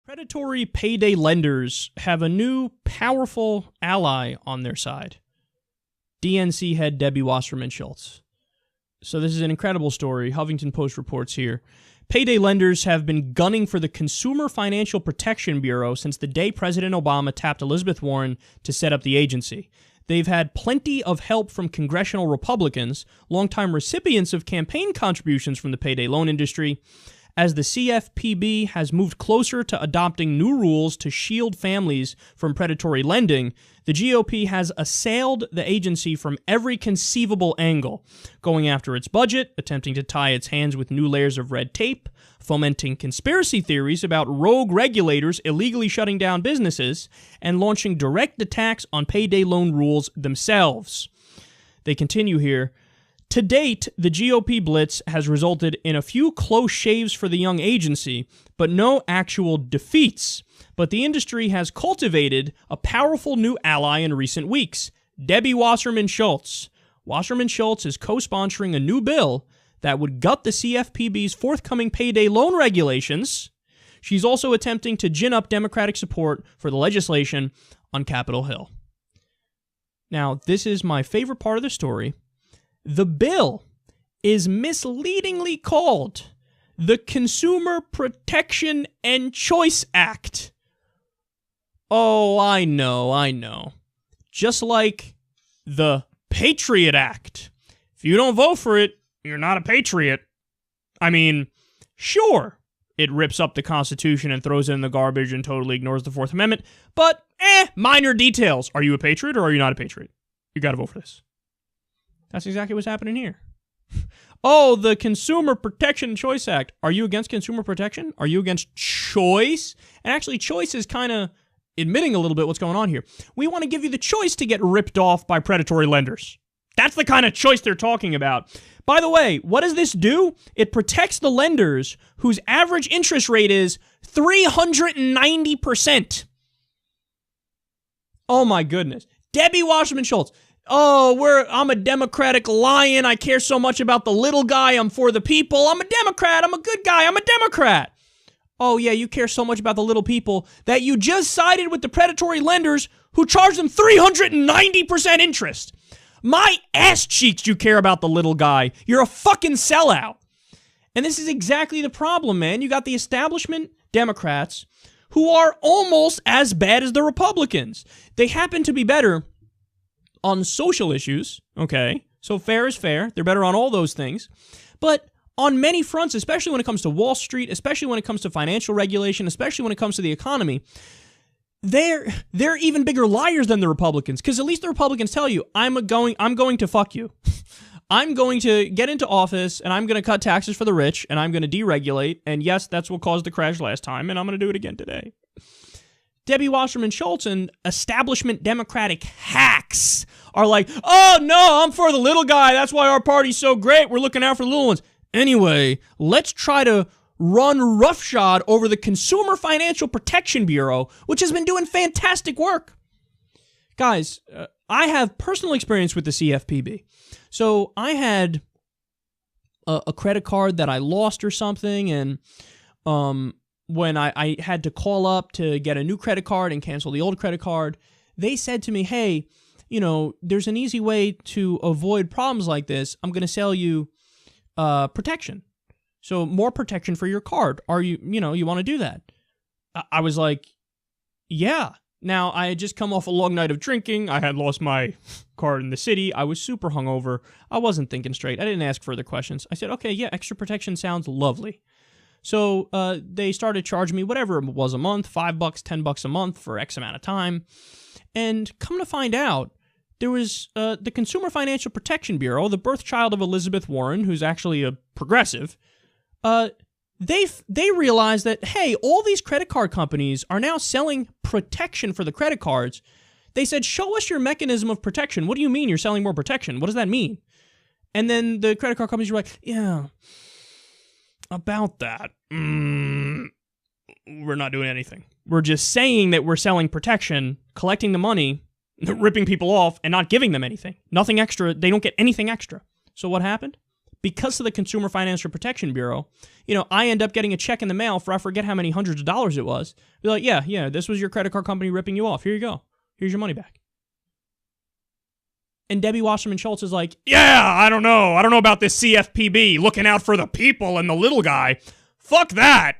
Predatory payday lenders have a new, powerful ally on their side. DNC head Debbie Wasserman Schults. So this is an incredible story. Huffington Post reports here. Payday lenders have been gunning for the Consumer Financial Protection Bureau since the day President Obama tapped Elizabeth Warren to set up the agency. They've had plenty of help from congressional Republicans, longtime recipients of campaign contributions from the payday loan industry. As the CFPB has moved closer to adopting new rules to shield families from predatory lending, the GOP has assailed the agency from every conceivable angle, going after its budget, attempting to tie its hands with new layers of red tape, fomenting conspiracy theories about rogue regulators illegally shutting down businesses, and launching direct attacks on payday loan rules themselves. They continue here. To date, the GOP blitz has resulted in a few close shaves for the young agency, but no actual defeats. But the industry has cultivated a powerful new ally in recent weeks, Debbie Wasserman Schults. Wasserman Schults is co-sponsoring a new bill that would gut the CFPB's forthcoming payday loan regulations. She's also attempting to gin up Democratic support for the legislation on Capitol Hill. Now, this is my favorite part of the story. The bill is misleadingly called the Consumer Protection and Choice Act. Oh, I know. Just like the Patriot Act. If you don't vote for it, you're not a patriot. I mean, sure, it rips up the Constitution and throws it in the garbage and totally ignores the Fourth Amendment, but minor details. Are you a patriot or are you not a patriot? You gotta vote for this. That's exactly what's happening here. Oh, the Consumer Protection and Choice Act. Are you against consumer protection? Are you against choice? And actually, choice is kind of admitting a little bit what's going on here. We want to give you the choice to get ripped off by predatory lenders. That's the kind of choice they're talking about. By the way, what does this do? It protects the lenders whose average interest rate is 390%. Oh my goodness. Debbie Wasserman Schults. Oh, I'm a Democratic lion. I care so much about the little guy. I'm for the people. I'm a Democrat. I'm a good guy. I'm a Democrat. Oh, yeah, you care so much about the little people that you just sided with the predatory lenders who charge them 390% interest. My ass cheeks you care about the little guy. You're a fucking sellout. And this is exactly the problem, man. You got the establishment Democrats who are almost as bad as the Republicans. They happen to be better on social issues, okay? So fair is fair. They're better on all those things. But on many fronts, especially when it comes to Wall Street, especially when it comes to financial regulation, especially when it comes to the economy, they're even bigger liars than the Republicans, because at least the Republicans tell you, I'm going to fuck you. I'm going to get into office, and I'm going to cut taxes for the rich, and I'm going to deregulate, and yes, that's what caused the crash last time, and I'm going to do it again today. Debbie Wasserman Schults and establishment Democratic hacks are like, oh no, I'm for the little guy. That's why our party's so great. We're looking out for the little ones. Anyway, let's try to run roughshod over the Consumer Financial Protection Bureau, which has been doing fantastic work. Guys, I have personal experience with the CFPB. So I had a credit card that I lost or something, and when I had to call up to get a new credit card and cancel the old credit card, they said to me, hey, there's an easy way to avoid problems like this. I'm going to sell you protection. So more protection for your card. You want to do that? I was like, yeah. Now, I had just come off a long night of drinking. I had lost my card in the city. I was super hungover. I wasn't thinking straight. I didn't ask further questions. I said, okay, yeah, extra protection sounds lovely. So they started charging me whatever it was a month, $5, $10 a month for X amount of time. And come to find out, there was the Consumer Financial Protection Bureau, the birth child of Elizabeth Warren, who's actually a progressive. They realized that, hey, all these credit card companies are now selling protection for the credit cards. They said, show us your mechanism of protection. What do you mean you're selling more protection? What does that mean? And then the credit card companies were like, yeah, about that, we're not doing anything. We're just saying that we're selling protection, collecting the money, ripping people off, and not giving them anything. Nothing extra. They don't get anything extra. So what happened? because of the Consumer Financial Protection Bureau, you know, I end up getting a check in the mail for I forget how many hundreds of dollars it was. Be like, yeah, this was your credit card company ripping you off. Here you go. Here's your money back. And Debbie Wasserman Schults is like, yeah, I don't know about this CFPB looking out for the people and the little guy. Fuck that.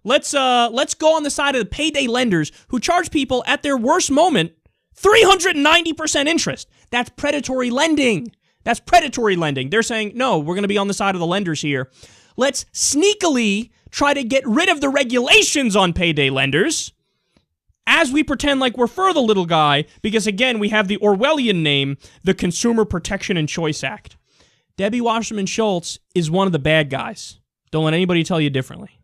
Let's go on the side of the payday lenders who charge people at their worst moment 390% interest. That's predatory lending. They're saying, no, we're going to be on the side of the lenders here. Let's sneakily try to get rid of the regulations on payday lenders as we pretend like we're for the little guy, because again, we have the Orwellian name, the Consumer Protection and Choice Act. Debbie Wasserman Schults is one of the bad guys. Don't let anybody tell you differently.